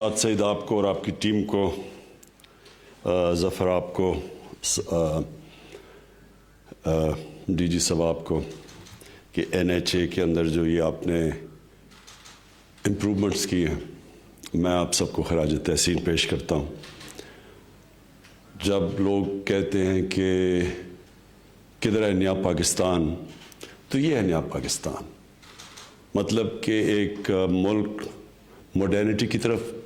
सईद आपको और आपकी टीम को, ज़फ़र आपको, डीजी साहब आपको कि NHA के अंदर जो ये आपने इम्प्रूवमेंट्स किए हैं, मैं आप सबको खराज तहसीन पेश करता हूँ। जब लोग कहते हैं कि किधर है नया पाकिस्तान, तो ये है नया पाकिस्तान। मतलब कि एक मुल्क मॉडर्निटी की तरफ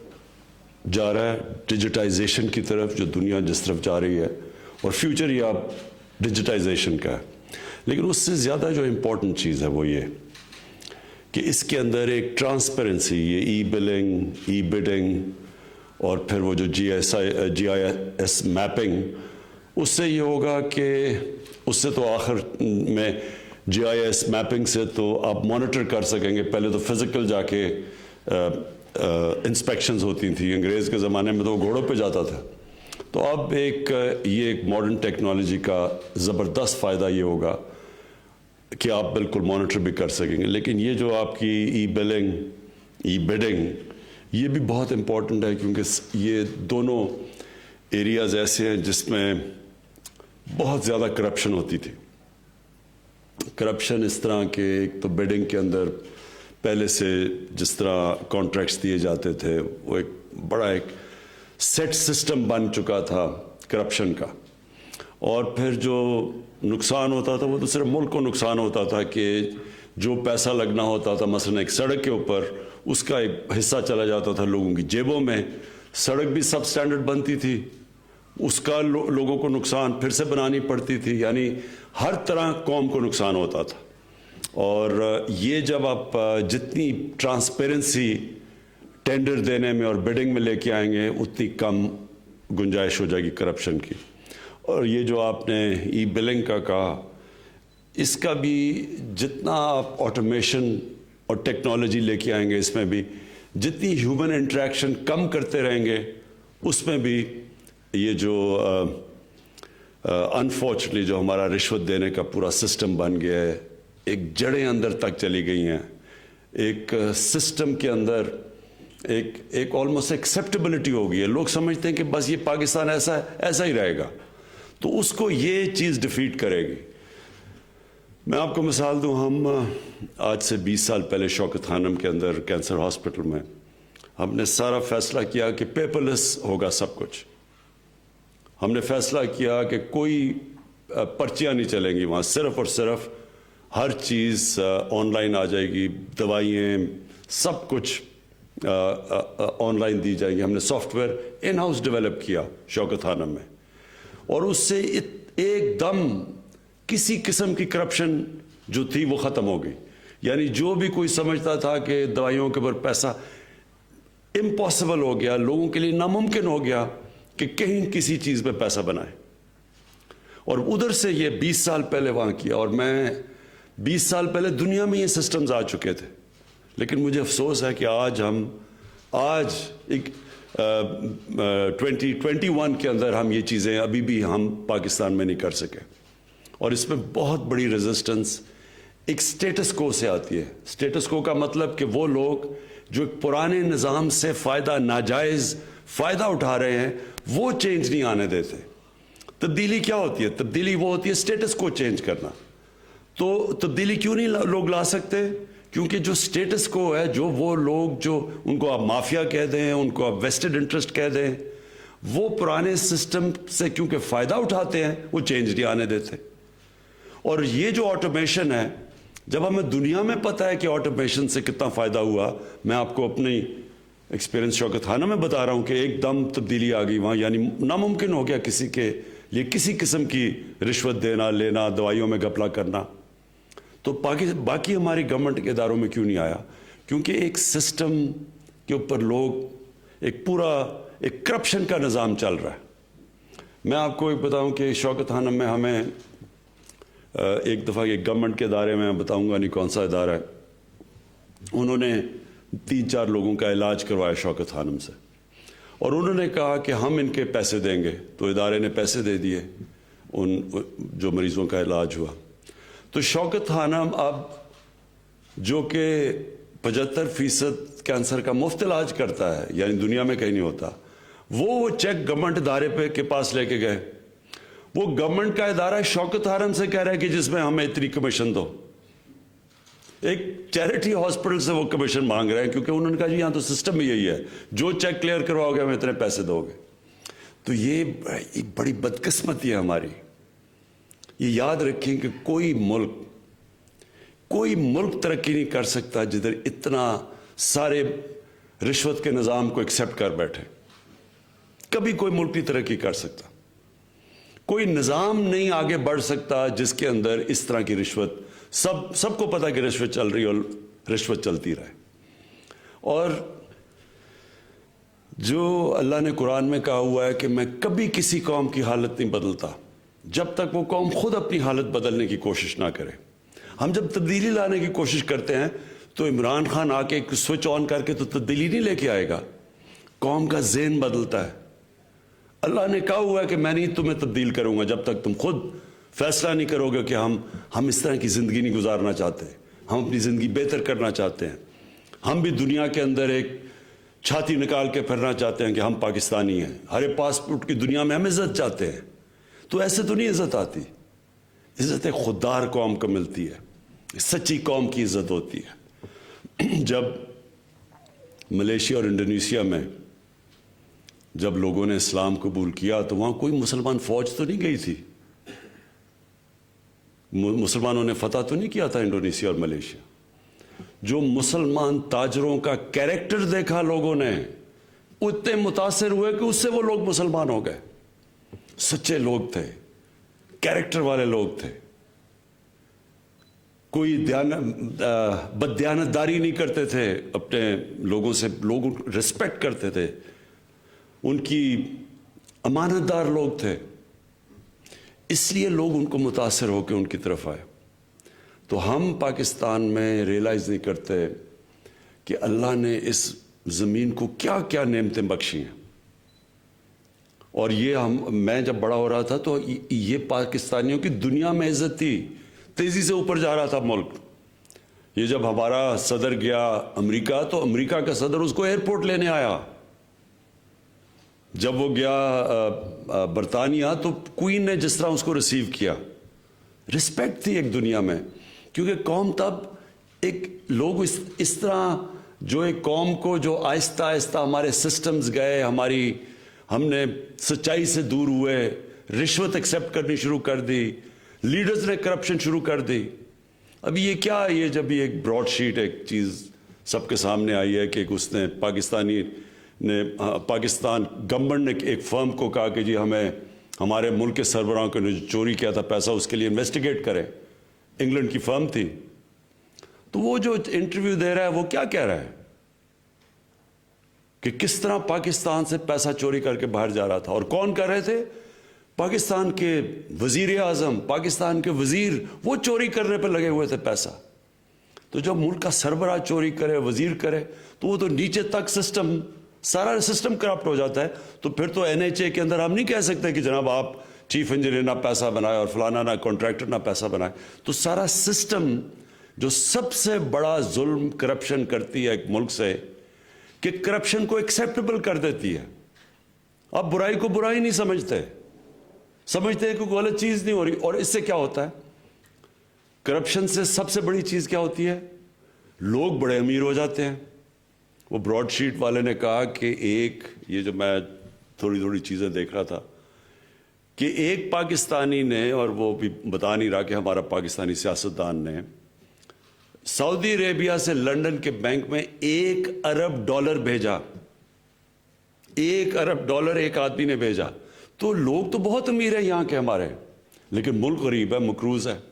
जा रहा है, डिजिटाइजेशन की तरफ, जो दुनिया जिस तरफ जा रही है, और फ्यूचर ये आप डिजिटाइजेशन का है। लेकिन उससे ज़्यादा जो इम्पोर्टेंट चीज़ है वो ये कि इसके अंदर एक ट्रांसपेरेंसी, ये ई-बिलिंग, ई-बिडिंग और फिर वो जो GIS मैपिंग, उससे ये होगा कि उससे तो आखिर में GIS मैपिंग से तो आप मॉनिटर कर सकेंगे। पहले तो फिज़िकल जाके इंस्पेक्शंस होती थी, अंग्रेज़ के ज़माने में तो घोड़ों पे जाता था। तो अब ये एक मॉडर्न टेक्नोलॉजी का ज़बरदस्त फ़ायदा ये होगा कि आप बिल्कुल मॉनिटर भी कर सकेंगे। लेकिन ये जो आपकी ई-बिलिंग, ई-बिडिंग, ये भी बहुत इम्पॉर्टेंट है, क्योंकि ये दोनों एरियाज़ ऐसे हैं जिसमें बहुत ज़्यादा करप्शन होती थी। करप्शन इस तरह के, एक तो बिडिंग के अंदर पहले से जिस तरह कॉन्ट्रैक्ट्स दिए जाते थे, वो एक बड़ा एक सेट सिस्टम बन चुका था करप्शन का। और फिर जो नुकसान होता था वो तो सिर्फ मुल्क को नुकसान होता था कि जो पैसा लगना होता था मसलन एक सड़क के ऊपर, उसका एक हिस्सा चला जाता था लोगों की जेबों में। सड़क भी सब स्टैंडर्ड बनती थी, उसका लोगों को नुकसान फिर से बनानी पड़ती थी, यानी हर तरह कौम को नुकसान होता था। और ये जब आप जितनी ट्रांसपेरेंसी टेंडर देने में और बिडिंग में लेके आएंगे, उतनी कम गुंजाइश हो जाएगी करप्शन की। और ये जो आपने ई-बिलिंग का कहा, इसका भी जितना आप ऑटोमेशन और टेक्नोलॉजी लेके आएंगे, इसमें भी जितनी ह्यूमन इंटरेक्शन कम करते रहेंगे, उसमें भी ये जो अनफॉर्चुनेटली जो हमारा रिश्वत देने का पूरा सिस्टम बन गया है, एक जड़ें अंदर तक चली गई हैं। एक सिस्टम के अंदर एक ऑलमोस्ट एक्सेप्टेबिलिटी हो गई है। लोग समझते हैं कि बस ये पाकिस्तान ऐसा ही रहेगा, तो उसको ये चीज़ डिफीट करेगी। मैं आपको मिसाल दूं, हम आज से 20 साल पहले शौकत खानम के अंदर कैंसर हॉस्पिटल में हमने सारा फैसला किया कि पेपरलेस होगा सब कुछ। हमने फैसला किया कि कोई पर्चियाँ नहीं चलेंगी वहाँ, सिर्फ और सिर्फ हर चीज़ ऑनलाइन आ जाएगी, दवाइयाँ सब कुछ ऑनलाइन दी जाएंगी। हमने सॉफ्टवेयर इन हाउस डेवलप किया शौकत खानम में, और उससे एकदम किसी किस्म की करप्शन जो थी वो ख़त्म हो गई। यानी जो भी कोई समझता था कि दवाइयों के ऊपर पैसा, इम्पॉसिबल हो गया, लोगों के लिए नामुमकिन हो गया कि कहीं किसी चीज़ पे पैसा बनाए। और उधर से ये 20 साल पहले वहाँ किया, और मैं 20 साल पहले दुनिया में ये सिस्टम्स आ चुके थे। लेकिन मुझे अफसोस है कि आज एक 2021 के अंदर हम ये चीज़ें अभी भी हम पाकिस्तान में नहीं कर सके। और इसमें बहुत बड़ी रेजिस्टेंस एक स्टेटस को से आती है। स्टेटस को का मतलब कि वो लोग जो एक पुराने निज़ाम से नाजायज़ फ़ायदा उठा रहे हैं, वो चेंज नहीं आने देते। तब्दीली क्या होती है? तब्दीली वो होती है स्टेटस को चेंज करना। तो तब्दीली क्यों नहीं लोग ला सकते? क्योंकि जो स्टेटस को है, जो वो लोग जो उनको आप माफिया कह दें, उनको आप वेस्टेड इंटरेस्ट कह दें, वो पुराने सिस्टम से क्योंकि फ़ायदा उठाते हैं, वो चेंज नहीं आने देते। और ये जो ऑटोमेशन है, जब हमें दुनिया में पता है कि ऑटोमेशन से कितना फ़ायदा हुआ, मैं आपको अपनी एक्सपीरियंस शौकत खाना में बता रहा हूँ कि एकदम तब्दीली आ गई वहाँ। यानी नामुमकिन हो गया किसी के लिए किसी किस्म की रिश्वत देना लेना, दवाइयों में घपला करना। तो बाकी हमारी गवर्नमेंट के इदारों में क्यों नहीं आया? क्योंकि एक सिस्टम के ऊपर लोग एक करप्शन का निज़ाम चल रहा है। मैं आपको एक बताऊं कि शौकत खानम में हमें एक दफ़ा एक गवर्नमेंट के इदारे में, बताऊंगा नहीं कौन सा इदारा है, उन्होंने 3-4 लोगों का इलाज करवाया शौकत खानम से, और उन्होंने कहा कि हम इनके पैसे देंगे। तो इदारे ने पैसे दे दिए उन जो मरीज़ों का इलाज हुआ। तो शौकत खानम अब जो कि 75% कैंसर का मुफ्त इलाज करता है, यानी दुनिया में कहीं नहीं होता, वो चेक गवर्नमेंट इदारे के पास लेके गए। वो गवर्नमेंट का इदारा शौकत आलम से कह रहा है कि जिसमें हमें इतनी कमीशन दो। एक चैरिटी हॉस्पिटल से वो कमीशन मांग रहे हैं, क्योंकि उन्होंने कहा जी यहाँ तो सिस्टम ही यही है, जो चेक क्लियर करवाओगे हमें इतने पैसे दोगे। तो ये एक बड़ी बदकिस्मती है हमारी। ये याद रखें कि कोई मुल्क तरक्की नहीं कर सकता जिधर इतना सारे रिश्वत के निज़ाम को एक्सेप्ट कर बैठे। कभी कोई मुल्क नहीं तरक्की कर सकता। कोई निज़ाम नहीं आगे बढ़ सकता जिसके अंदर इस तरह की रिश्वत, सबको पता कि रिश्वत चल रही और रिश्वत चलती रहे। और जो अल्लाह ने कुरान में कहा हुआ है कि मैं कभी किसी कौम की हालत नहीं बदलता जब तक वो कौम खुद अपनी हालत बदलने की कोशिश ना करे। हम जब तब्दीली लाने की कोशिश करते हैं तो इमरान खान आके स्विच ऑन करके तो तब्दीली नहीं लेके आएगा, कौम का ज़हन बदलता है। अल्लाह ने कहा हुआ है कि मैं नहीं तुम्हें तब्दील करूंगा जब तक तुम खुद फैसला नहीं करोगे कि हम इस तरह की ज़िंदगी नहीं गुजारना चाहते, हम अपनी ज़िंदगी बेहतर करना चाहते हैं, हम भी दुनिया के अंदर एक छाती निकाल के फिरना चाहते हैं कि हम पाकिस्तानी हैं, हरे पासपोर्ट की दुनिया में हम इज़्ज़त चाहते हैं। तो ऐसे तो नहीं इज़्ज़त आती। इज़्ज़त एक खुददार कौम को मिलती है, सच्ची कौम की इज़्ज़त होती है। जब मलेशिया और इंडोनेशिया में जब लोगों ने इस्लाम कबूल किया तो वहाँ कोई मुसलमान फ़ौज तो नहीं गई थी, मुसलमानों ने फतह तो नहीं किया था इंडोनेशिया और मलेशिया। जो मुसलमान ताजरों का कैरेक्टर देखा लोगों ने, उतने मुतासिर हुए कि उससे वो लोग मुसलमान हो गए। सच्चे लोग थे, कैरेक्टर वाले लोग थे, कोई बददियानतदारी नहीं करते थे अपने लोगों से, लोग रिस्पेक्ट करते थे, उनकी अमानतदार लोग थे, इसलिए लोग उनको मुतासिर होकर उनकी तरफ आए। तो हम पाकिस्तान में रियलाइज़ नहीं करते कि अल्लाह ने इस ज़मीन को क्या क्या नेमतें बख्शी हैं। और ये मैं जब बड़ा हो रहा था तो ये पाकिस्तानियों की दुनिया में इज़्ज़त थी, तेज़ी से ऊपर जा रहा था मुल्क। ये जब हमारा सदर गया अमेरिका तो अमेरिका का सदर उसको एयरपोर्ट लेने आया। जब वो गया बरतानिया तो क्वीन ने जिस तरह उसको रिसीव किया, रिस्पेक्ट थी एक दुनिया में। क्योंकि कौम तब एक लोग इस तरह जो एक कौम को जो आहिस्ता आहिस्ता हमारे सिस्टम्स गए, हमने सच्चाई से दूर हुए, रिश्वत एक्सेप्ट करनी शुरू कर दी, लीडर्स ने करप्शन शुरू कर दी। अभी ये क्या है, ये जब ये एक ब्रॉड शीट एक चीज़ सबके सामने आई है कि उसने पाकिस्तान गवर्नमेंट ने एक फर्म को कहा कि जी हमें हमारे मुल्क के सरबराहों को जो चोरी किया था पैसा उसके लिए इन्वेस्टिगेट करें। इंग्लैंड की फर्म थी। तो वो जो इंटरव्यू दे रहा है वो क्या कह रहा है कि किस तरह पाकिस्तान से पैसा चोरी करके बाहर जा रहा था। और कौन कर रहे थे? पाकिस्तान के वजीर आज़म, पाकिस्तान के वजीर, वो चोरी करने पर लगे हुए थे पैसा। तो जब मुल्क का सरबराह चोरी करे, वजीर करे, तो वो तो नीचे तक सिस्टम, सारा सिस्टम करप्ट हो जाता है। तो फिर तो NHA के अंदर हम नहीं कह सकते कि जनाब आप चीफ इंजीनियर ना पैसा बनाए और फलाना ना कॉन्ट्रैक्टर ना पैसा बनाए। तो सारा सिस्टम जो सबसे बड़ा जुल्म करप्शन करती है एक मुल्क से, कि करप्शन को एक्सेप्टेबल कर देती है। अब बुराई को बुराई नहीं समझते हैं कि गलत चीज़ नहीं हो रही। और इससे क्या होता है? करप्शन से सबसे बड़ी चीज़ क्या होती है? लोग बड़े अमीर हो जाते हैं। वो ब्रॉडशीट वाले ने कहा कि ये जो मैं थोड़ी थोड़ी चीज़ें देख रहा था कि एक पाकिस्तानी ने, और वो भी बता नहीं रहा कि हमारा पाकिस्तानी सियासतदान ने, सऊदी अरेबिया से लंदन के बैंक में $1 अरब भेजा। $1 अरब एक आदमी ने भेजा। तो लोग तो बहुत अमीर हैं यहाँ के हमारे, लेकिन मुल्क गरीब है, मकरूज है।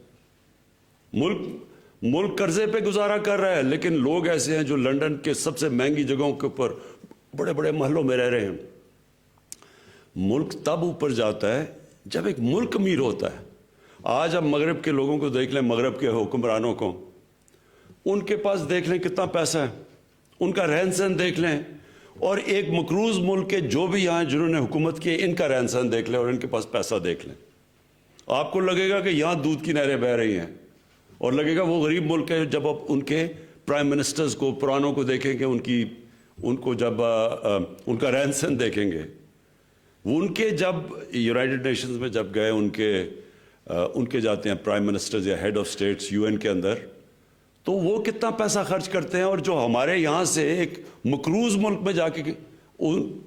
मुल्क कर्जे पे गुजारा कर रहा है, लेकिन लोग ऐसे हैं जो लंदन के सबसे महंगी जगहों के ऊपर बड़े बड़े महलों में रह रहे हैं। मुल्क तब ऊपर जाता है जब एक मुल्क अमीर होता है। आज अब मगरब के लोगों को देख लें, मगरब के हुक्मरानों को, उनके पास देख लें कितना पैसा है, उनका रहन सहन देख लें, और एक मकरूज मुल्क के जो भी यहाँ जिन्होंने हुकूमत की इनका रहन सहन देख लें और इनके पास पैसा देख लें। आपको लगेगा कि यहाँ दूध की नहरें बह रही हैं, और लगेगा वो गरीब मुल्क है जब आप उनके پرائم منسٹرز کو پرانوں کو دیکھیں کہ ان کو جب ان کا رہن سہن دیکھیں گے، وہ ان کے جب یونائٹڈ نیشنز میں جب گئے ان کے جاتے ہیں پرائم منسٹرز یا head of states U N کے اندر، تو وہ کتنا پیسہ خرچ کرتے ہیں، اور جو ہمارے یہاں سے ایک مقروض ملک میں جا کے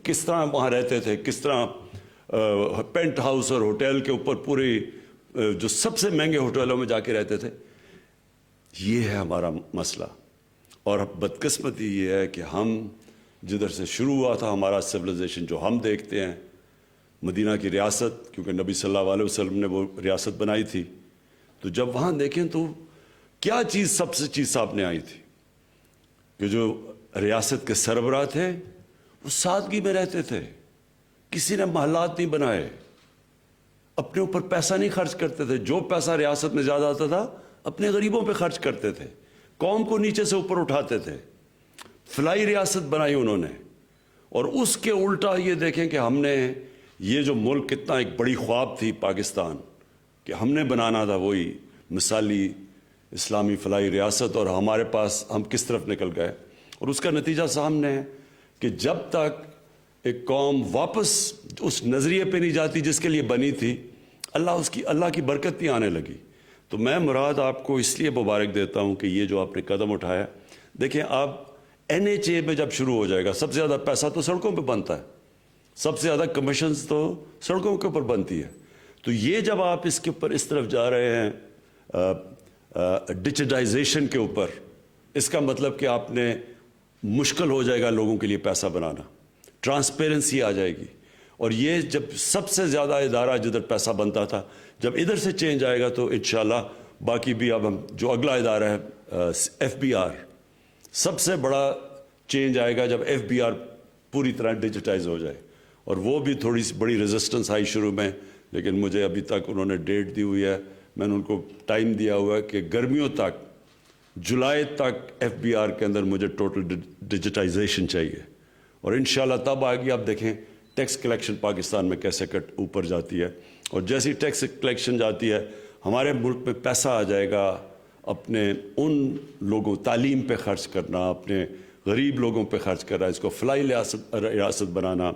کس طرح وہاں رہتے تھے، کس طرح پینٹ ہاؤس اور ہوٹل کے اوپر پوری جو سب سے مہنگے ہوٹلوں میں جا کے رہتے تھے. یہ ہے ہمارا مسئلہ. اور بدقسمتی یہ ہے کہ ہم جدھر سے شروع ہوا تھا ہمارا سویلائزیشن، جو ہم دیکھتے ہیں مدینہ کی ریاست، کیونکہ نبی صلی اللہ علیہ وسلم نے وہ ریاست بنائی تھی، تو جب وہاں دیکھیں تو کیا سب سے چیز سامنے آئی تھی کہ جو ریاست کے سربراہ تھے وہ سادگی میں رہتے تھے، کسی نے محلات نہیں بنائے، اپنے اوپر پیسہ نہیں خرچ کرتے تھے، جو پیسہ ریاست میں زیادہ آتا تھا اپنے غریبوں پہ خرچ کرتے تھے، قوم کو نیچے سے اوپر اٹھاتے تھے. فلائی ریاست بنائی انہوں نے. اور اس کے الٹا یہ دیکھیں کہ ہم نے یہ جو ملک کتنا ایک بڑی خواب تھی پاکستان کہ ہم نے بنانا تھا وہی مثالی اسلامی فلاحی ریاست، اور ہمارے پاس ہم کس طرف نکل گئے. اور اس کا نتیجہ سامنے ہے کہ جب تک ایک قوم واپس اس نظریے پہ نہیں جاتی جس کے لیے بنی تھی، اللہ کی برکت نہیں آنے لگی. تو میں مراد آپ کو اس لیے مبارک دیتا ہوں کہ یہ جو آپ نے قدم اٹھایا. دیکھیں آپ NHA میں جب شروع ہو جائے گا، سب سے زیادہ پیسہ تو سڑکوں پہ بنتا ہے، سب سے زیادہ کمیشنز تو سڑکوں کے اوپر بنتی ہے. تو یہ جب آپ اس کے اوپر اس طرف جا رہے ہیں ڈیجیٹائزیشن کے اوپر، اس کا مطلب کہ آپ نے مشکل ہو جائے گا لوگوں کے لیے پیسہ بنانا، ٹرانسپیرنسی آ جائے گی. اور یہ جب سب سے زیادہ ادارہ جدھر پیسہ بنتا تھا، جب ادھر سے چینج آئے گا تو انشاءاللہ باقی بھی. اب ہم جو اگلا ادارہ ہے FBR، سب سے بڑا چینج آئے گا جب FBR پوری طرح ڈیجیٹائز ہو جائے. اور وہ بھی تھوڑی سی بڑی ریزسٹنس آئی شروع میں، لیکن مجھے ابھی تک انہوں نے ڈیٹ دی ہوئی ہے، میں نے ان کو ٹائم دیا ہوا ہے کہ گرمیوں تک، جولائی تک FBR کے اندر مجھے ٹوٹل ڈیجیٹائزیشن چاہیے. اور انشاءاللہ تب آئے گی. آپ دیکھیں ٹیکس کلیکشن پاکستان میں کیسے اوپر جاتی ہے، اور جیسی ٹیکس کلیکشن جاتی ہے ہمارے ملک میں پیسہ آ جائے گا اپنے ان لوگوں، تعلیم پہ خرچ کرنا، اپنے غریب لوگوں پہ خرچ کرنا، اس کو فلاحی ریاست بنانا.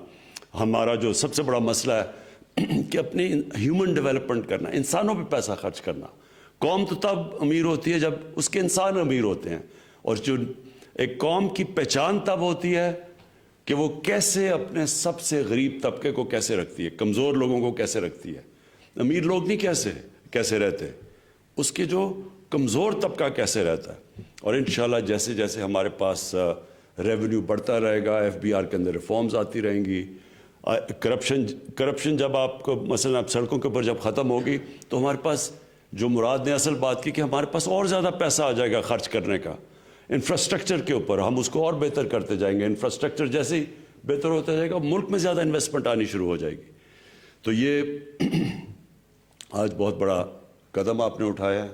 ہمارا جو سب سے بڑا مسئلہ ہے کہ اپنی ہیومن ڈیولپمنٹ کرنا، انسانوں پہ پیسہ خرچ کرنا. قوم تو تب امیر ہوتی ہے جب اس کے انسان امیر ہوتے ہیں. اور جو ایک قوم کی پہچان تب ہوتی ہے کہ وہ کیسے اپنے سب سے غریب طبقے کو کیسے رکھتی ہے، کمزور لوگوں کو کیسے رکھتی ہے. امیر لوگ نہیں کیسے رہتے، اس کے جو کمزور طبقہ کیسے رہتا ہے. اور انشاءاللہ جیسے جیسے ہمارے پاس ریونیو بڑھتا رہے گا، FBR کے اندر ریفارمز آتی رہیں گی. کرپشن جب آپ کو مثلا سڑکوں کے اوپر جب ختم ہوگی تو ہمارے پاس جو مراد نے اصل بات کی کہ ہمارے پاس اور زیادہ پیسہ آ جائے گا خرچ کرنے کا. انفراسٹرکچر کے اوپر ہم اس کو اور بہتر کرتے جائیں گے. انفراسٹرکچر جیسے ہی بہتر ہوتا جائے گا ملک میں زیادہ انویسٹمنٹ آنی شروع ہو جائے گی. تو یہ آج بہت بڑا قدم آپ نے اٹھایا ہے.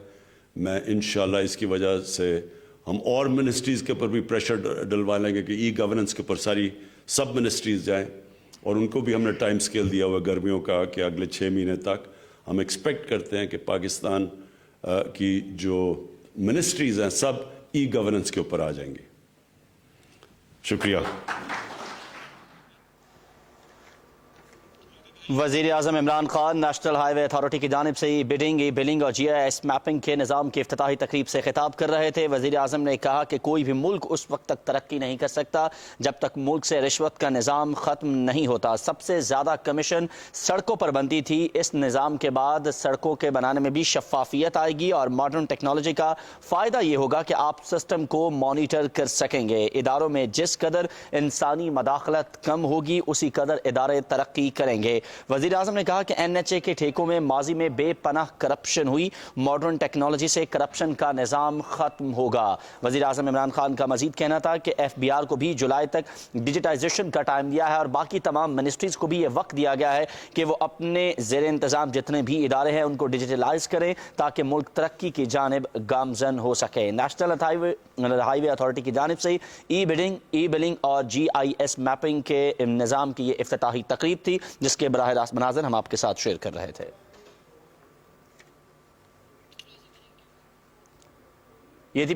میں انشاءاللہ اس کی وجہ سے ہم اور منسٹریز کے اوپر بھی پریشر ڈلوا لیں گے کہ ای گورننس کے اوپر سب منسٹریز جائیں. اور ان کو بھی ہم نے ٹائم سکیل دیا ہوا گرمیوں کا کہ اگلے 6 مہینے تک ہم ایکسپیکٹ کرتے ہیں کہ پاکستان کی جو منسٹریز ہیں سب ای گورننس کے اوپر آ جائیں گی. شکریہ. وزیر اعظم عمران خان نیشنل ہائی وے اتھارٹی کی جانب سے بلنگ اور GIS میپنگ کے نظام کی افتتاحی تقریب سے خطاب کر رہے تھے. وزیر اعظم نے کہا کہ کوئی بھی ملک اس وقت تک ترقی نہیں کر سکتا جب تک ملک سے رشوت کا نظام ختم نہیں ہوتا. سب سے زیادہ کمیشن سڑکوں پر بنتی تھی. اس نظام کے بعد سڑکوں کے بنانے میں بھی شفافیت آئے گی اور ماڈرن ٹیکنالوجی کا فائدہ یہ ہوگا کہ آپ سسٹم کو مانیٹر کر سکیں گے. اداروں میں جس قدر انسانی مداخلت کم ہوگی اسی قدر ادارے ترقی کریں گے. وزیر اعظم نے کہا کہ NHA کے ٹھیکوں میں ماضی میں بے پناہ کرپشن ہوئی. ماڈرن ٹیکنالوجی سے کرپشن کا نظام ختم ہوگا. وزیر اعظم عمران خان کا مزید کہنا تھا کہ FBR کو بھی جولائی تک ڈیجیٹائزیشن کا ٹائم دیا ہے اور باقی تمام منسٹریز کو بھی یہ وقت دیا گیا ہے کہ وہ اپنے زیر انتظام جتنے بھی ادارے ہیں ان کو ڈیجیٹلائز کریں تاکہ ملک ترقی کی جانب گامزن ہو سکے. نیشنل ہائی وے اتھارٹی کی جانب سے ای بلنگ اور GIS میپنگ کے نظام کی یہ افتتاحی تقریب تھی جس کے براہ راست مناظر ہم آپ کے ساتھ شیئر کر رہے تھے. یہ تھی